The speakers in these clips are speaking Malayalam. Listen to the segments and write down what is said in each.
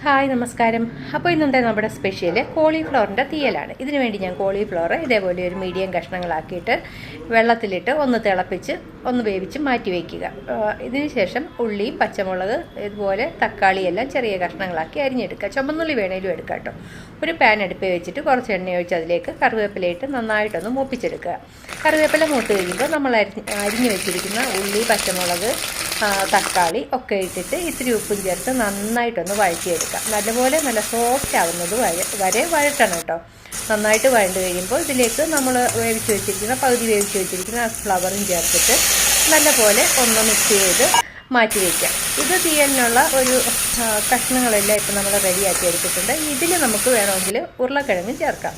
ഹായ് നമസ്കാരം. അപ്പോൾ ഇന്നത്തെ നമ്മുടെ സ്പെഷ്യൽ കോളിഫ്ലവറിൻ്റെ തീയലാണ്. ഇതിനു വേണ്ടി ഞാൻ കോളിഫ്ലവർ ഇതേപോലെ ഒരു മീഡിയം കഷ്ണങ്ങളാക്കിയിട്ട് വെള്ളത്തിലിട്ട് ഒന്ന് തിളപ്പിച്ച് ഒന്ന് വേവിച്ച് മാറ്റി വയ്ക്കുക. ഇതിന് ശേഷം ഉള്ളിയും പച്ചമുളക് ഇതുപോലെ തക്കാളിയെല്ലാം ചെറിയ കഷ്ണങ്ങളാക്കി അരിഞ്ഞെടുക്കുക. ചുമന്നുള്ളി വേണേലും എടുക്കുക കേട്ടോ. ഒരു പാൻ അടുപ്പിൽ വെച്ചിട്ട് കുറച്ച് എണ്ണ ഒഴിച്ച് അതിലേക്ക് കറിവേപ്പിലയിട്ട് നന്നായിട്ടൊന്ന് മൂപ്പിച്ചെടുക്കുക. കറിവേപ്പില മൂത്ത് കഴിയുമ്പോൾ നമ്മൾ അരിഞ്ഞ് വെച്ചിരിക്കുന്ന ഉള്ളി, പച്ചമുളക്, തക്കാളി ഒക്കെ ഇട്ടിട്ട് ഇത്തിരി ഉപ്പും ചേർത്ത് നന്നായിട്ടൊന്ന് വഴറ്റിയെടുക്കാം. നല്ലപോലെ നല്ല സോഫ്റ്റ് ആവുന്നത് വരെ വഴറ്റണം കേട്ടോ. നന്നായിട്ട് വഴണ്ട് കഴിയുമ്പോൾ ഇതിലേക്ക് നമ്മൾ പകുതി വേവിച്ച് വെച്ചിരിക്കുന്ന ഫ്ലവറും ചേർത്തിട്ട് നല്ലപോലെ ഒന്ന് മിക്സ് ചെയ്ത് മാറ്റി വയ്ക്കാം. ഇത് തീയലിനുള്ള ഒരു കഷ്ണങ്ങളെല്ലാം ഇപ്പം നമ്മൾ റെഡിയാക്കി എടുത്തിട്ടുണ്ട്. ഇതിൽ നമുക്ക് വേണമെങ്കിൽ ഉരുളക്കിഴങ്ങും ചേർക്കാം.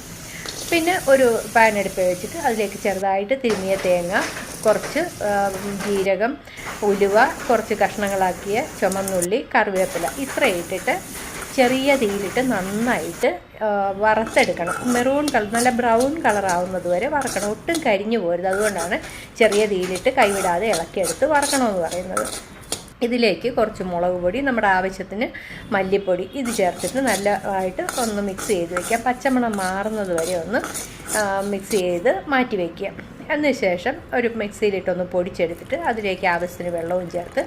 പിന്നെ ഒരു പാൻ അടുപ്പ് വെച്ചിട്ട് അതിലേക്ക് ചെറുതായിട്ട് തിരുമിയ തേങ്ങ, കുറച്ച് ജീരകം, ഉലുവ, കുറച്ച് കഷ്ണങ്ങളാക്കിയ ചുമന്നുള്ളി, കറിവേപ്പില ഇത്ര ഇട്ടിട്ട് ചെറിയ തീയിലിട്ട് നന്നായിട്ട് വറുത്തെടുക്കണം. മെറൂൺ കളർ, നല്ല ബ്രൗൺ കളറാവുന്നത് വരെ വറക്കണം. ഒട്ടും കരിഞ്ഞു പോരുത്. അതുകൊണ്ടാണ് ചെറിയ തീയിലിട്ട് കൈവിടാതെ ഇളക്കിയെടുത്ത് വറക്കണമെന്ന് പറയുന്നത്. ഇതിലേക്ക് കുറച്ച് മുളക് പൊടി, നമ്മുടെ ആവശ്യത്തിന് മല്ലിപ്പൊടി ഇത് ചേർത്തിട്ട് നല്ലതായിട്ട് ഒന്ന് മിക്സ് ചെയ്ത് വയ്ക്കാം. പച്ചമണം മാറുന്നത് വരെ ഒന്ന് മിക്സ് ചെയ്ത് മാറ്റി വയ്ക്കുക. അതിനുശേഷം ഒരു മിക്സിയിലിട്ടൊന്ന് പൊടിച്ചെടുത്തിട്ട് അതിലേക്ക് ആവശ്യത്തിന് വെള്ളവും ചേർത്ത്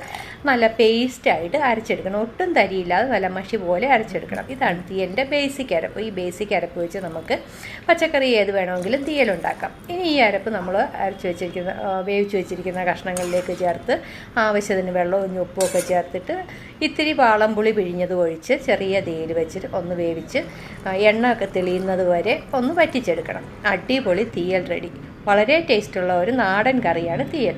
നല്ല പേസ്റ്റായിട്ട് അരച്ചെടുക്കണം. ഒട്ടും തരിയില്ലാതെ നല്ല മഷി പോലെ അരച്ചെടുക്കണം. ഇതാണ് തീയലിൻ്റെ ബേസിക് അരപ്പ്. ഈ ബേസിക് അരപ്പ് വെച്ച് നമുക്ക് പച്ചക്കറി ഏത് വേണമെങ്കിലും തീയലുണ്ടാക്കാം. ഇനി ഈ അരപ്പ് നമ്മൾ വേവിച്ച് വെച്ചിരിക്കുന്ന കഷ്ണങ്ങളിലേക്ക് ചേർത്ത് ആവശ്യത്തിന് വെള്ളവും ഉപ്പും ഒക്കെ ചേർത്തിട്ട് ഇത്തിരി വാളംപുളി പിഴിഞ്ഞത് ഒഴിച്ച് ചെറിയ തീയിൽ വെച്ചിട്ട് ഒന്ന് വേവിച്ച് എണ്ണ ഒക്കെ തെളിയുന്നത് വരെ ഒന്ന് വറ്റിച്ചെടുക്കണം. അടിപൊളി തീയൽ റെഡി. വളരെ ടേസ്റ്റുള്ള ഒരു നാടൻ കറിയാണ് തീയൽ.